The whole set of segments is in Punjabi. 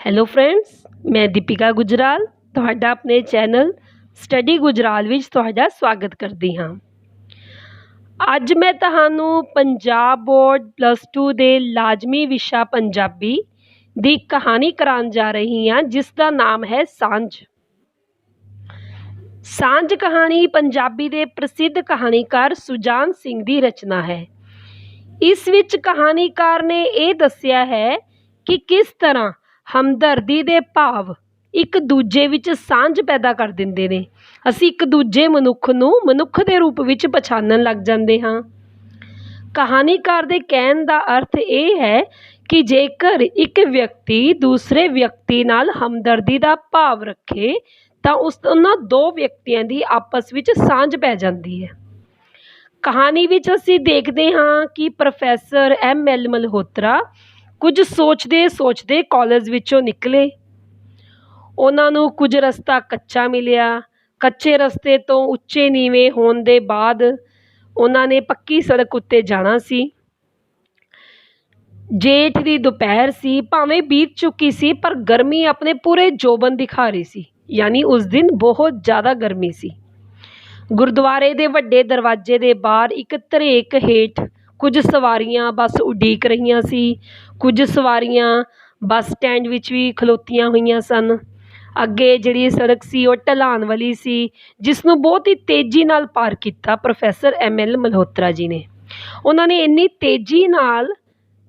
ਹੈਲੋ ਫਰੈਂਡਸ, ਮੈਂ ਦੀਪਿਕਾ ਗੁਜਰਾਲ ਤੁਹਾਡਾ ਆਪਣੇ ਚੈਨਲ ਸਟੱਡੀ ਗੁਜਰਾਲ ਵਿੱਚ ਤੁਹਾਡਾ ਸਵਾਗਤ ਕਰਦੀ ਹਾਂ। ਅੱਜ ਮੈਂ ਤੁਹਾਨੂੰ ਪੰਜਾਬ ਬੋਰਡ +2 ਦੇ ਲਾਜ਼ਮੀ ਵਿਸ਼ਾ ਪੰਜਾਬੀ ਦੀ ਕਹਾਣੀ ਕਰਾਉਣ ਜਾ ਰਹੀ ਹਾਂ, ਜਿਸ ਦਾ ਨਾਮ ਹੈ ਸਾਂਝ। ਸਾਂਝ ਕਹਾਣੀ ਪੰਜਾਬੀ ਦੇ ਪ੍ਰਸਿੱਧ ਕਹਾਣੀਕਾਰ ਸੁਜਾਨ ਸਿੰਘ ਦੀ ਰਚਨਾ ਹੈ। ਇਸ ਵਿੱਚ ਕਹਾਣੀਕਾਰ ਨੇ ਇਹ ਦੱਸਿਆ ਹੈ ਕਿ ਕਿਸ ਤਰ੍ਹਾਂ ਹਮਦਰਦੀ ਦੇ ਭਾਵ ਇੱਕ ਦੂਜੇ ਵਿੱਚ ਸਾਂਝ ਪੈਦਾ ਕਰ ਦਿੰਦੇ ਨੇ। ਅਸੀਂ ਇੱਕ ਦੂਜੇ ਮਨੁੱਖ ਨੂੰ ਮਨੁੱਖ ਦੇ ਰੂਪ ਵਿੱਚ ਪਛਾਣਨ ਲੱਗ ਜਾਂਦੇ ਹਾਂ। ਕਹਾਣੀਕਾਰ ਦੇ ਕਹਿਣ ਦਾ ਅਰਥ ਇਹ ਹੈ ਕਿ ਜੇਕਰ ਇੱਕ ਵਿਅਕਤੀ ਦੂਸਰੇ ਵਿਅਕਤੀ ਨਾਲ ਹਮਦਰਦੀ ਦਾ ਭਾਵ ਰੱਖੇ ਤਾਂ ਉਹਨਾਂ ਦੋ ਵਿਅਕਤੀਆਂ ਦੀ ਆਪਸ ਵਿੱਚ ਸਾਂਝ ਪੈ ਜਾਂਦੀ ਹੈ। ਕਹਾਣੀ ਵਿੱਚ ਅਸੀਂ ਦੇਖਦੇ ਹਾਂ ਕਿ ਪ੍ਰੋਫੈਸਰ ML ਮਲਹੋਤਰਾ ਕੁਝ ਸੋਚਦੇ ਕਾਲਜ ਵਿੱਚੋਂ ਨਿਕਲੇ। ਉਹਨਾਂ ਨੂੰ ਕੁਝ ਰਸਤਾ ਕੱਚਾ ਮਿਲਿਆ। ਕੱਚੇ ਰਸਤੇ ਤੋਂ ਉੱਚੇ ਨੀਵੇਂ ਹੋਣ ਦੇ ਬਾਅਦ ਉਹਨਾਂ ਨੇ ਪੱਕੀ ਸੜਕ ਉੱਤੇ ਜਾਣਾ ਸੀ। ਜੇਠ ਦੀ ਦੁਪਹਿਰ ਸੀ, ਭਾਵੇਂ ਬੀਤ ਚੁੱਕੀ ਸੀ, ਪਰ ਗਰਮੀ ਆਪਣੇ ਪੂਰੇ ਜੋਬਨ ਦਿਖਾ ਰਹੀ ਸੀ, ਯਾਨੀ ਉਸ ਦਿਨ ਬਹੁਤ ਜ਼ਿਆਦਾ ਗਰਮੀ ਸੀ। ਗੁਰਦੁਆਰੇ ਦੇ ਵੱਡੇ ਦਰਵਾਜ਼ੇ ਦੇ ਬਾਹਰ ਇੱਕ ਧਰੇਕ ਹੇਠ ਕੁਝ ਸਵਾਰੀਆਂ ਬੱਸ ਉਡੀਕ ਰਹੀਆਂ ਸੀ। ਕੁਝ ਸਵਾਰੀਆਂ ਬੱਸ ਸਟੈਂਡ ਵਿੱਚ ਵੀ ਖਲੋਤੀਆਂ ਹੋਈਆਂ ਸਨ। ਅੱਗੇ ਜਿਹੜੀ ਸੜਕ ਸੀ ਉਹ ਢਲਾਣ ਵਾਲੀ ਸੀ, ਜਿਸ ਨੂੰ ਬਹੁਤ ਹੀ ਤੇਜ਼ੀ ਨਾਲ ਪਾਰ ਕੀਤਾ ਪ੍ਰੋਫੈਸਰ ML ਮਲਹੋਤਰਾ ਜੀ ਨੇ। ਉਹਨਾਂ ਨੇ ਇੰਨੀ ਤੇਜ਼ੀ ਨਾਲ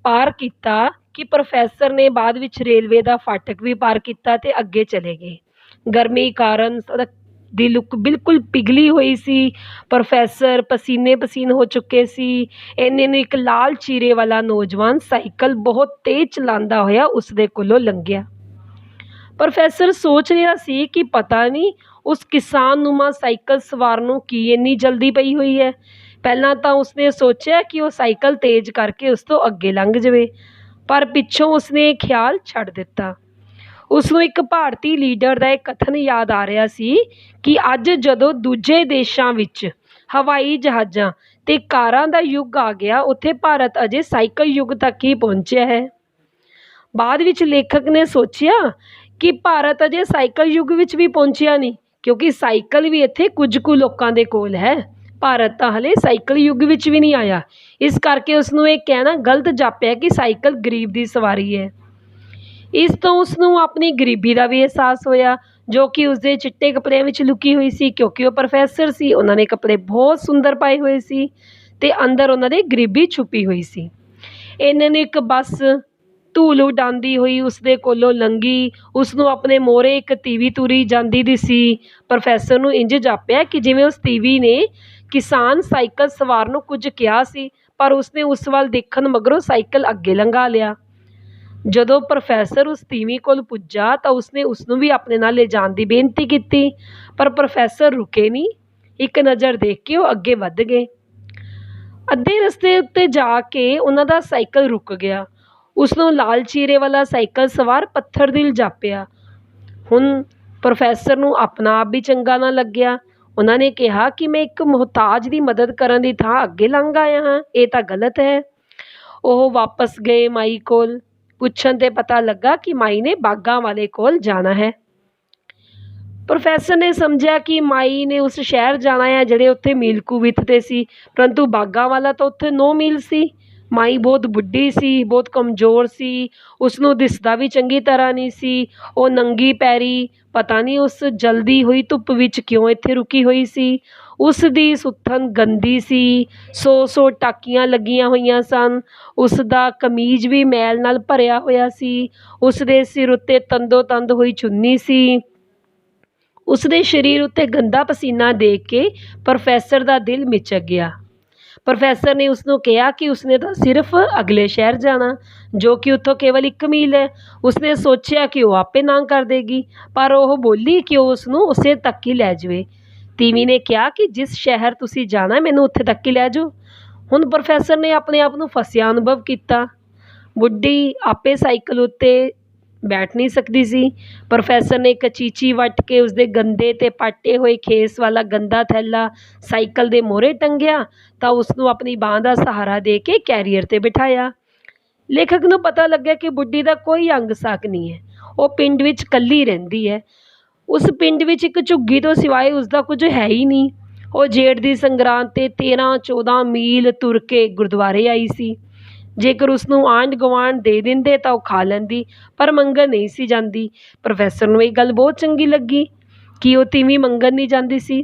ਪਾਰ ਕੀਤਾ ਕਿ ਪ੍ਰੋਫੈਸਰ ਨੇ ਬਾਅਦ ਵਿੱਚ ਰੇਲਵੇ ਦਾ ਫਾਟਕ ਵੀ ਪਾਰ ਕੀਤਾ ਤੇ ਅੱਗੇ ਚਲੇ ਗਏ। ਗਰਮੀ ਕਾਰਨ ਸੜਕ ਦੀ ਲੁੱਕ ਬਿਲਕੁਲ ਪਿਘਲੀ ਹੋਈ ਸੀ। ਪ੍ਰੋਫੈਸਰ ਪਸੀਨੇ ਪਸੀਨ ਹੋ ਚੁੱਕੇ ਸੀ। ਇੰਨੇ ਨੂੰ ਇੱਕ ਲਾਲ ਚੀਰੇ ਵਾਲਾ ਨੌਜਵਾਨ ਸਾਈਕਲ ਬਹੁਤ ਤੇਜ਼ ਚਲਾਉਂਦਾ ਹੋਇਆ ਉਸਦੇ ਕੋਲੋਂ ਲੰਘਿਆ। ਪ੍ਰੋਫੈਸਰ ਸੋਚ ਰਿਹਾ ਸੀ ਕਿ ਪਤਾ ਨਹੀਂ ਉਸ ਕਿਸਾਨ-ਨੁਮਾ ਸਾਈਕਲ ਸਵਾਰ ਨੂੰ ਕੀ ਇੰਨੀ ਜਲਦੀ ਪਈ ਹੋਈ ਹੈ। ਪਹਿਲਾਂ ਤਾਂ ਉਸਨੇ ਸੋਚਿਆ ਕਿ ਉਹ ਸਾਈਕਲ ਤੇਜ਼ ਕਰਕੇ ਉਸ ਤੋਂ ਅੱਗੇ ਲੰਘ ਜਾਵੇ, ਪਰ ਪਿੱਛੋਂ ਉਸਨੇ ਇਹ ਖਿਆਲ ਛੱਡ ਦਿੱਤਾ। ਉਸਨੂੰ ਇੱਕ ਭਾਰਤੀ ਲੀਡਰ ਦਾ ਇਹ ਕਥਨ ਯਾਦ ਆ ਰਿਹਾ ਸੀ ਕਿ ਅੱਜ ਜਦੋਂ ਦੂਜੇ ਦੇਸ਼ਾਂ ਵਿੱਚ ਹਵਾਈ ਜਹਾਜ਼ਾਂ ਤੇ ਕਾਰਾਂ ਦਾ ਯੁੱਗ ਆ ਗਿਆ, ਉੱਥੇ ਭਾਰਤ ਅਜੇ ਸਾਈਕਲ ਯੁੱਗ ਤੱਕ ਹੀ ਪਹੁੰਚਿਆ ਹੈ। ਬਾਅਦ ਵਿੱਚ ਲੇਖਕ ਨੇ ਸੋਚਿਆ ਕਿ ਭਾਰਤ ਅਜੇ ਸਾਈਕਲ ਯੁੱਗ ਵਿੱਚ ਵੀ ਪਹੁੰਚਿਆ ਨਹੀਂ, ਕਿਉਂਕਿ ਸਾਈਕਲ ਵੀ ਇੱਥੇ ਕੁਝ ਕੁ ਲੋਕਾਂ ਦੇ ਕੋਲ ਹੈ। ਭਾਰਤ ਤਾਂ ਹਲੇ ਸਾਈਕਲ ਯੁੱਗ ਵਿੱਚ ਵੀ ਨਹੀਂ ਆਇਆ। ਇਸ ਕਰਕੇ ਉਸਨੂੰ ਇਹ ਕਹਿਣਾ ਗਲਤ ਜਾਪਿਆ ਕਿ ਸਾਈਕਲ ਗਰੀਬ ਦੀ ਸਵਾਰੀ ਹੈ। ਇਸ ਤੋਂ ਉਸਨੂੰ ਆਪਣੀ ਗਰੀਬੀ ਦਾ ਵੀ ਅਹਿਸਾਸ ਹੋਇਆ, ਜੋ ਕਿ ਉਸਦੇ ਚਿੱਟੇ ਕੱਪੜਿਆਂ ਵਿੱਚ ਲੁਕੀ ਹੋਈ ਸੀ, ਕਿਉਂਕਿ ਉਹ ਪ੍ਰੋਫੈਸਰ ਸੀ। ਉਹਨਾਂ ਨੇ ਕੱਪੜੇ ਬਹੁਤ ਸੁੰਦਰ ਪਾਏ ਹੋਏ ਸੀ ਤੇ ਅੰਦਰ ਉਹਨਾਂ ਦੇ ਗਰੀਬੀ ਛੁਪੀ ਹੋਈ ਸੀ। ਇਹਨਾਂ ਨੂੰ ਇੱਕ ਬੱਸ ਧੂਲ ਉਡਾਉਂਦੀ ਹੋਈ ਉਸਦੇ ਕੋਲੋਂ ਲੰਘੀ। ਉਸਨੂੰ ਆਪਣੇ ਮੋਹਰੇ ਇੱਕ ਤੀਵੀਂ ਤੁਰੀ ਜਾਂਦੀ ਦੀ ਸੀ। ਪ੍ਰੋਫੈਸਰ ਨੂੰ ਇੰਝ ਜਾਪਿਆ ਕਿ ਜਿਵੇਂ ਉਸ ਤੀਵੀਂ ਨੇ ਕਿਸਾਨ ਸਾਈਕਲ ਸਵਾਰ ਨੂੰ ਕੁਝ ਕਿਹਾ ਸੀ, ਪਰ ਉਸਨੇ ਉਸ ਵੱਲ ਦੇਖਣ ਮਗਰੋਂ ਸਾਈਕਲ ਅੱਗੇ ਲੰਘਾ ਲਿਆ। ਜਦੋਂ ਪ੍ਰੋਫੈਸਰ ਉਸ ਤੀਵੀਂ ਕੋਲ ਪੁੱਜਾ ਤਾਂ ਉਸਨੇ ਉਸਨੂੰ ਵੀ ਆਪਣੇ ਨਾਲ ਲਿਜਾਣ ਦੀ ਬੇਨਤੀ ਕੀਤੀ, ਪਰ ਪ੍ਰੋਫੈਸਰ ਰੁਕੇ ਨਹੀਂ। ਇੱਕ ਨਜ਼ਰ ਦੇਖ ਕੇ ਉਹ ਅੱਗੇ ਵੱਧ ਗਏ। ਅੱਧੇ ਰਸਤੇ ਉੱਤੇ ਜਾ ਕੇ ਉਹਨਾਂ ਦਾ ਸਾਈਕਲ ਰੁਕ ਗਿਆ। ਉਸਨੂੰ ਲਾਲ ਚੀਰੇ ਵਾਲਾ ਸਾਈਕਲ ਸਵਾਰ ਪੱਥਰ ਦਿਲ ਜਾਪਿਆ। ਹੁਣ ਪ੍ਰੋਫੈਸਰ ਨੂੰ ਆਪਣਾ ਆਪ ਵੀ ਚੰਗਾ ਨਾ ਲੱਗਿਆ। ਉਹਨਾਂ ਨੇ ਕਿਹਾ ਕਿ ਮੈਂ ਇੱਕ ਮੁਹਤਾਜ ਦੀ ਮਦਦ ਕਰਨ ਦੀ ਥਾਂ ਅੱਗੇ ਲੰਘ ਆਇਆ ਹਾਂ, ਇਹ ਤਾਂ ਗਲਤ ਹੈ। ਉਹ ਵਾਪਸ ਗਏ ਮਾਈ ਕੋਲ। ਪੁੱਛਣ 'ਤੇ ਪਤਾ ਲੱਗਾ ਕਿ ਮਾਈ ਨੇ ਬਾਗਾਂ ਵਾਲੇ ਕੋਲ ਜਾਣਾ ਹੈ। ਪ੍ਰੋਫੈਸਰ ਨੇ ਸਮਝਿਆ ਕਿ ਮਾਈ ਨੇ ਉਸ ਸ਼ਹਿਰ ਜਾਣਾ ਹੈ ਜਿਹੜੇ ਉੱਥੇ ਮੀਲ ਕੁ ਵਿੱਥ ਸੀ, ਪਰੰਤੂ ਬਾਗਾਂ ਵਾਲਾ ਤਾਂ ਉੱਥੇ 9 ਮੀਲ ਸੀ। ਮਾਈ ਬਹੁਤ ਬੁੱਢੀ ਸੀ, ਬਹੁਤ ਕਮਜ਼ੋਰ ਸੀ। ਉਸਨੂੰ ਦਿਸਦਾ ਵੀ ਚੰਗੀ ਤਰ੍ਹਾਂ ਨਹੀਂ ਸੀ। ਉਹ ਨੰਗੀ ਪੈਰੀ ਪਤਾ ਨਹੀਂ ਉਸ ਜਲਦੀ ਹੋਈ ਧੁੱਪ ਵਿੱਚ ਕਿਉਂ ਇੱਥੇ ਰੁਕੀ ਹੋਈ ਸੀ। ਉਸ ਦੀ ਸੁੱਥਣ ਗੰਦੀ ਸੀ। 100 ਟਾਕੀਆਂ ਲੱਗੀਆਂ ਹੋਈਆਂ ਸਨ। ਉਸ ਦਾ ਕਮੀਜ਼ ਵੀ ਮੈਲ ਨਾਲ ਭਰਿਆ ਹੋਇਆ ਸੀ। ਉਸ ਦੇ ਸਿਰ ਉੱਤੇ ਤੰਦੋ ਤੰਦ ਹੋਈ ਚੁੰਨੀ ਸੀ। ਉਸ ਦੇ ਸਰੀਰ ਉੱਤੇ ਗੰਦਾ ਪਸੀਨਾ ਦੇਖ ਕੇ ਪ੍ਰੋਫੈਸਰ ਦਾ ਦਿਲ ਮਿਚਕ ਗਿਆ। ਪ੍ਰੋਫੈਸਰ ਨੇ ਉਸਨੂੰ ਕਿਹਾ ਕਿ ਉਸਨੇ ਤਾਂ ਸਿਰਫ ਅਗਲੇ ਸ਼ਹਿਰ ਜਾਣਾ, ਜੋ ਕਿ ਉੱਥੋਂ ਕੇਵਲ 1 ਮੀਲ ਹੈ। ਉਸਨੇ ਸੋਚਿਆ ਕਿ ਉਹ ਆਪੇ ਨਾ ਕਰ ਦੇਗੀ, ਪਰ ਉਹ ਬੋਲੀ ਕਿ ਉਹ ਉਸਨੂੰ ਉਸੇ ਤੱਕ ਹੀ ਲੈ ਜਾਵੇ। ਤੀਵੀਂ ਨੇ ਕਿਹਾ ਕਿ ਜਿਸ ਸ਼ਹਿਰ ਤੁਸੀਂ ਜਾਣਾ ਮੈਨੂੰ ਉੱਥੇ ਤੱਕ ਹੀ ਲੈ ਜਾਓ। ਹੁਣ ਪ੍ਰੋਫੈਸਰ ਨੇ ਆਪਣੇ ਆਪ ਨੂੰ ਫਸਿਆ ਅਨੁਭਵ ਕੀਤਾ। ਬੁੱਢੀ ਆਪੇ ਸਾਈਕਲ ਉੱਤੇ ਬੈਠ ਨਹੀਂ ਸਕਦੀ ਸੀ। ਪ੍ਰੋਫੈਸਰ ਨੇ ਇੱਕ ਚੀਚੀ ਵੱਟ ਕੇ ਉਸਦੇ ਗੰਦੇ ਤੇ ਪਾਟੇ ਹੋਏ ਖੇਸ ਵਾਲਾ ਗੰਦਾ ਥੈਲਾ ਸਾਈਕਲ ਦੇ ਮੋਹਰੇ ਟੰਗਿਆ ਤਾਂ ਉਸਨੂੰ ਆਪਣੀ ਬਾਂਹ ਦਾ ਸਹਾਰਾ ਦੇ ਕੇ ਕੈਰੀਅਰ 'ਤੇ ਬਿਠਾਇਆ। ਲੇਖਕ ਨੂੰ ਪਤਾ ਲੱਗਿਆ ਕਿ ਬੁੱਢੀ ਦਾ ਕੋਈ ਅੰਗ ਸਾਕ ਨਹੀਂ ਹੈ। ਉਹ ਪਿੰਡ ਵਿੱਚ ਇਕੱਲੀ ਰਹਿੰਦੀ ਹੈ। ਉਸ ਪਿੰਡ ਵਿੱਚ ਇੱਕ ਝੁੱਗੀ ਤੋਂ ਸਿਵਾਏ ਉਸਦਾ ਕੁਝ ਹੈ ਹੀ ਨਹੀਂ। ਉਹ ਜੇਠ ਦੀ ਸੰਗਰਾਂਦ 'ਤੇ 13-14 ਮੀਲ ਤੁਰ ਕੇ ਗੁਰਦੁਆਰੇ ਆਈ ਸੀ। ਜੇਕਰ ਉਸਨੂੰ ਆਂਢ ਗੁਆਂਢ ਦੇ ਦਿੰਦੇ ਤਾਂ ਉਹ ਖਾ ਲੈਂਦੀ, ਪਰ ਮੰਗਣ ਨਹੀਂ ਸੀ ਜਾਂਦੀ। ਪ੍ਰੋਫੈਸਰ ਨੂੰ ਇਹ ਗੱਲ ਬਹੁਤ ਚੰਗੀ ਲੱਗੀ ਕਿ ਉਹ ਤੀਵੀਂ ਮੰਗਣ ਨਹੀਂ ਜਾਂਦੀ ਸੀ।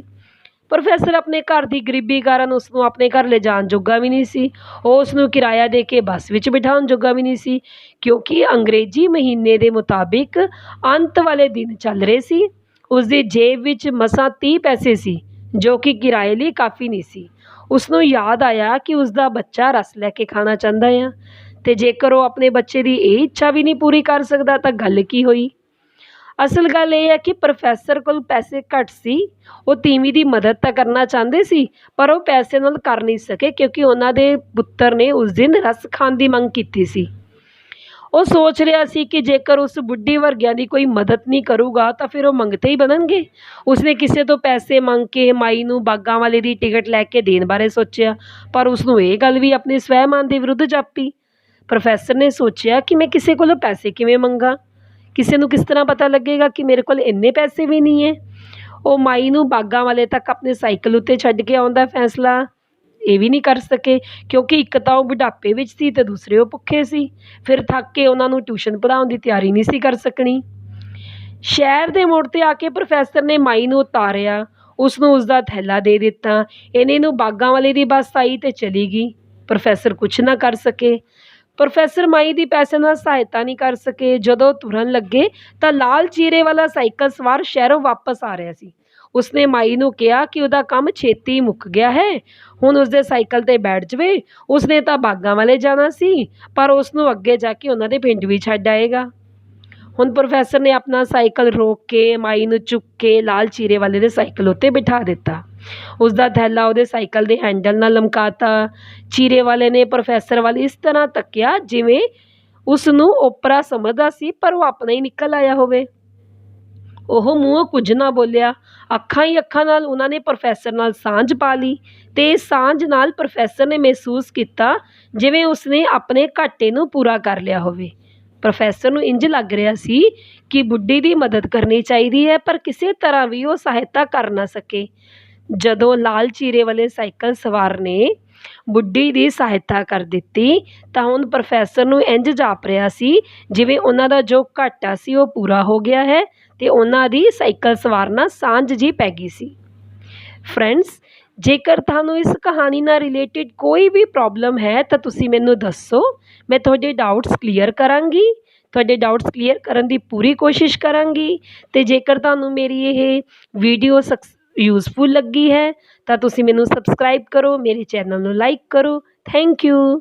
ਪ੍ਰੋਫੈਸਰ ਆਪਣੇ ਘਰ ਦੀ ਗਰੀਬੀ ਕਾਰਨ ਉਸਨੂੰ ਆਪਣੇ ਘਰ ਲਿਜਾਣ ਜੋਗਾ ਵੀ ਨਹੀਂ ਸੀ। ਉਹ ਉਸਨੂੰ ਕਿਰਾਇਆ ਦੇ ਕੇ ਬੱਸ ਵਿੱਚ ਬਿਠਾਉਣ ਜੋਗਾ ਵੀ ਨਹੀਂ ਸੀ, ਕਿਉਂਕਿ ਅੰਗਰੇਜ਼ੀ ਮਹੀਨੇ ਦੇ ਮੁਤਾਬਿਕ ਅੰਤ ਵਾਲੇ ਦਿਨ ਚੱਲ ਰਹੇ ਸੀ। ਉਸਦੀ ਜੇਬ ਵਿੱਚ ਮਸਾਂ 30 ਪੈਸੇ ਸੀ, ਜੋ ਕਿ ਕਿਰਾਏ ਲਈ ਕਾਫੀ ਨਹੀਂ ਸੀ। ਉਸਨੂੰ ਯਾਦ ਆਇਆ ਕਿ ਉਸਦਾ ਬੱਚਾ ਰਸ ਲੈ ਕੇ ਖਾਣਾ ਚਾਹੁੰਦਾ ਆ, ਅਤੇ ਜੇਕਰ ਉਹ ਆਪਣੇ ਬੱਚੇ ਦੀ ਇਹ ਇੱਛਾ ਵੀ ਨਹੀਂ ਪੂਰੀ ਕਰ ਸਕਦਾ ਤਾਂ ਗੱਲ ਕੀ ਹੋਈ। ਅਸਲ ਗੱਲ ਇਹ ਹੈ ਕਿ ਪ੍ਰੋਫੈਸਰ ਕੋਲ ਪੈਸੇ ਘੱਟ ਸੀ। ਉਹ ਤੀਵੀਂ ਦੀ ਮਦਦ ਤਾਂ ਕਰਨਾ ਚਾਹੁੰਦੇ ਸੀ, ਪਰ ਉਹ ਪੈਸੇ ਨਾਲ ਕਰ ਨਹੀਂ ਸਕੇ, ਕਿਉਂਕਿ ਉਹਨਾਂ ਦੇ ਪੁੱਤਰ ਨੇ ਉਸ ਦਿਨ ਰਸ ਖਾਣ ਦੀ ਮੰਗ ਕੀਤੀ ਸੀ। ਉਹ ਸੋਚ ਰਿਹਾ ਸੀ ਕਿ ਜੇਕਰ ਉਸ ਬੁੱਢੀ ਵਰਗਿਆਂ ਦੀ ਕੋਈ ਮਦਦ ਨਹੀਂ ਕਰੂਗਾ ਤਾਂ ਫਿਰ ਉਹ ਮੰਗਤੇ ਹੀ ਬਣਨਗੇ। ਉਸਨੇ ਕਿਸੇ ਤੋਂ ਪੈਸੇ ਮੰਗ ਕੇ ਮਾਈ ਨੂੰ ਬਾਗਾਂ ਵਾਲੇ ਦੀ ਟਿਕਟ ਲੈ ਕੇ ਦੇਣ ਬਾਰੇ ਸੋਚਿਆ, ਪਰ ਉਸਨੂੰ ਇਹ ਗੱਲ ਵੀ ਆਪਣੇ ਸਵੈਮਾਨ ਦੇ ਵਿਰੁੱਧ ਜਾਪੀ। ਪ੍ਰੋਫੈਸਰ ਨੇ ਸੋਚਿਆ ਕਿ ਮੈਂ ਕਿਸੇ ਕੋਲੋਂ ਪੈਸੇ ਕਿਵੇਂ ਮੰਗਾਂ, ਕਿਸੇ ਨੂੰ ਕਿਸ ਤਰ੍ਹਾਂ ਪਤਾ ਲੱਗੇਗਾ ਕਿ ਮੇਰੇ ਕੋਲ ਇੰਨੇ ਪੈਸੇ ਵੀ ਨਹੀਂ ਹੈ। ਉਹ ਮਾਈ ਨੂੰ ਬਾਗਾਂ ਵਾਲੇ ਤੱਕ ਆਪਣੇ ਸਾਈਕਲ ਉੱਤੇ ਛੱਡ ਕੇ ਆਉਣ ਦਾ ਫੈਸਲਾ ਇਹ ਵੀ ਨਹੀਂ ਕਰ ਸਕੇ, ਕਿਉਂਕਿ ਇੱਕ ਤਾਂ ਉਹ ਬੁਢਾਪੇ ਵਿੱਚ ਸੀ ਅਤੇ ਦੂਸਰੇ ਉਹ ਭੁੱਖੇ ਸੀ। ਫਿਰ ਥੱਕ ਕੇ ਉਹਨਾਂ ਨੂੰ ਟਿਊਸ਼ਨ ਪੜ੍ਹਾਉਣ ਦੀ ਤਿਆਰੀ ਨਹੀਂ ਸੀ ਕਰ ਸਕਣੀ। ਸ਼ਹਿਰ ਦੇ ਮੋੜ 'ਤੇ ਆ ਕੇ ਪ੍ਰੋਫੈਸਰ ਨੇ ਮਾਈ ਨੂੰ ਉਤਾਰਿਆ, ਉਸਨੂੰ ਉਸਦਾ ਥੈਲਾ ਦੇ ਦਿੱਤਾ। ਇੰਨੇ ਨੂੰ ਬਾਗਾਂ ਵਾਲੇ ਦੀ ਬੱਸ ਆਈ ਅਤੇ ਚਲੀ ਗਈ। ਪ੍ਰੋਫੈਸਰ ਕੁਛ ਨਾ ਕਰ ਸਕੇ। ਪ੍ਰੋਫੈਸਰ ਮਾਈ ਦੀ ਪੈਸੇ ਨਾਲ ਸਹਾਇਤਾ ਨਹੀਂ ਕਰ ਸਕੇ। ਜਦੋਂ ਤੁਰਨ ਲੱਗੇ ਤਾਂ ਲਾਲ ਚੀਰੇ ਵਾਲਾ ਸਾਈਕਲ ਸਵਾਰ ਸ਼ਹਿਰੋਂ ਵਾਪਸ ਆ ਰਿਹਾ ਸੀ। ਉਸਨੇ ਮਾਈ ਨੂੰ ਕਿਹਾ ਕਿ ਉਹਦਾ ਕੰਮ ਛੇਤੀ ਮੁੱਕ ਗਿਆ ਹੈ, ਹੁਣ ਉਸਦੇ ਸਾਈਕਲ 'ਤੇ ਬੈਠ ਜਾਵੇ। ਉਸਨੇ ਤਾਂ ਬਾਗਾਂ ਵਾਲੇ ਜਾਣਾ ਸੀ, ਪਰ ਉਸਨੂੰ ਅੱਗੇ ਜਾ ਕੇ ਉਹਨਾਂ ਦੇ ਪਿੰਡ ਵੀ ਛੱਡ ਆਏਗਾ। ਹੁਣ ਪ੍ਰੋਫੈਸਰ ਨੇ ਆਪਣਾ ਸਾਈਕਲ ਰੋਕ ਕੇ ਮਾਈ ਨੂੰ ਚੁੱਕ ਕੇ ਲਾਲ ਚੀਰੇ ਵਾਲੇ ਦੇ ਸਾਈਕਲ ਉੱਤੇ ਬਿਠਾ ਦਿੱਤਾ। ਉਸਦਾ ਥੈਲਾ ਉਹਦੇ ਸਾਈਕਲ ਦੇ ਹੈਂਡਲ ਨਾਲ ਲਮਕਾਤਾ। ਚੀਰੇ ਵਾਲੇ ਨੇ ਪ੍ਰੋਫੈਸਰ ਵੱਲ ਇਸ ਤਰ੍ਹਾਂ ਤੱਕਿਆ ਜਿਵੇਂ ਉਸ ਨੂੰ ਓਪਰਾ ਸਮਝਦਾ ਸੀ, ਪਰ ਉਹ ਆਪਣਾ ਹੀ ਨਿਕਲ ਆਇਆ ਹੋਵੇ। ਉਹ ਮੂੰਹੋਂ ਕੁਝ ਨਾ ਬੋਲਿਆ। ਅੱਖਾਂ ਹੀ ਅੱਖਾਂ ਨਾਲ ਉਹਨਾਂ ਨੇ ਪ੍ਰੋਫੈਸਰ ਨਾਲ ਸਾਂਝ ਪਾ ਲਈ, ਅਤੇ ਇਸ ਸਾਂਝ ਨਾਲ ਪ੍ਰੋਫੈਸਰ ਨੇ ਮਹਿਸੂਸ ਕੀਤਾ ਜਿਵੇਂ ਉਸਨੇ ਆਪਣੇ ਘਾਟੇ ਨੂੰ ਪੂਰਾ ਕਰ ਲਿਆ ਹੋਵੇ। ਪ੍ਰੋਫੈਸਰ ਨੂੰ ਇੰਝ ਲੱਗ ਰਿਹਾ ਸੀ ਕਿ ਬੁੱਢੀ ਦੀ ਮਦਦ ਕਰਨੀ ਚਾਹੀਦੀ ਹੈ, ਪਰ ਕਿਸੇ ਤਰ੍ਹਾਂ ਵੀ ਉਹ ਸਹਾਇਤਾ ਕਰ ਨਾ ਸਕੇ। ਜਦੋਂ ਲਾਲ ਚੀਰੇ ਵਾਲੇ ਸਾਈਕਲ ਸਵਾਰ ਨੇ ਬੁੱਢੀ ਦੀ ਸਹਾਇਤਾ ਕਰ ਦਿੱਤੀ ਤਾਂ ਹੁਣ ਪ੍ਰੋਫੈਸਰ ਨੂੰ ਇੰਝ ਜਾਪ ਰਿਹਾ ਸੀ ਜਿਵੇਂ ਉਹਨਾਂ ਦਾ ਜੋ ਘਾਟਾ ਸੀ ਉਹ ਪੂਰਾ ਹੋ ਗਿਆ ਹੈ, ਅਤੇ ਉਹਨਾਂ ਦੀ ਸਾਈਕਲ ਸਵਾਰ ਨਾਲ ਸਾਂਝ ਜੀ ਪੈ ਗਈ ਸੀ। ਫਰੈਂਡਸ, ਜੇਕਰ ਤੁਹਾਨੂੰ ਇਸ ਕਹਾਣੀ ਨਾਲ ਰਿਲੇਟਿਡ ਕੋਈ ਵੀ ਪ੍ਰੋਬਲਮ ਹੈ ਤਾਂ ਤੁਸੀਂ ਮੈਨੂੰ ਦੱਸੋ। ਮੈਂ ਤੁਹਾਡੇ ਡਾਊਟਸ ਕਲੀਅਰ ਕਰਾਂਗੀ, ਤੁਹਾਡੇ ਡਾਊਟਸ ਕਲੀਅਰ ਕਰਨ ਦੀ ਪੂਰੀ ਕੋਸ਼ਿਸ਼ ਕਰਾਂਗੀ। ਅਤੇ ਜੇਕਰ ਤੁਹਾਨੂੰ ਮੇਰੀ ਇਹ ਵੀਡੀਓ ਯੂਜ਼ਫੁਲ ਲੱਗੀ ਹੈ ਤਾਂ ਤੁਸੀਂ ਮੈਨੂੰ ਸਬਸਕ੍ਰਾਈਬ ਕਰੋ, ਮੇਰੇ ਚੈਨਲ ਨੂੰ ਲਾਈਕ ਕਰੋ। Thank you.